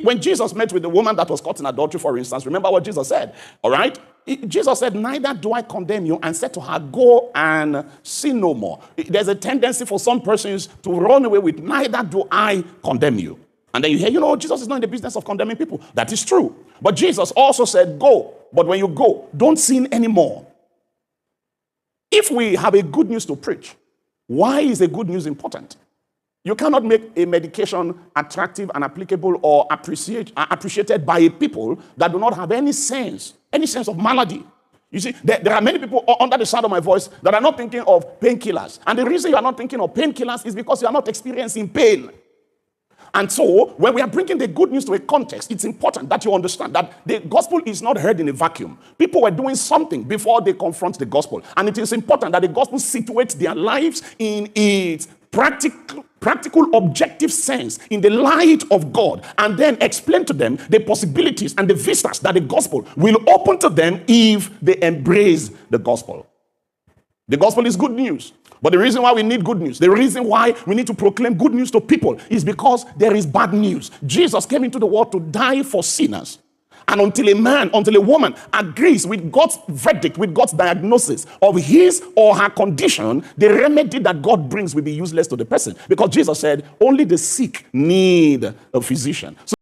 When Jesus met with the woman that was caught in adultery, for instance, remember what Jesus said, all right? Jesus said, neither do I condemn you, and said to her, go and sin no more. There's a tendency for some persons to run away with, neither do I condemn you. And then you hear, Jesus is not in the business of condemning people. That is true. But Jesus also said, go. But when you go, don't sin anymore. If we have a good news to preach, why is the good news important? You cannot make a medication attractive and applicable or appreciated by a people that do not have any sense of malady. You see, there are many people under the sound of my voice that are not thinking of painkillers. And the reason you are not thinking of painkillers is because you are not experiencing pain. And so, when we are bringing the good news to a context, it's important that you understand that the gospel is not heard in a vacuum. People were doing something before they confront the gospel. And it is important that the gospel situates their lives in its practical, objective sense, in the light of God, and then explain to them the possibilities and the vistas that the gospel will open to them if they embrace the gospel. The gospel is good news. But the reason why we need good news, the reason why we need to proclaim good news to people is because there is bad news. Jesus came into the world to die for sinners. And until a woman agrees with God's verdict, with God's diagnosis of his or her condition, the remedy that God brings will be useless to the person. Because Jesus said, only the sick need a physician. So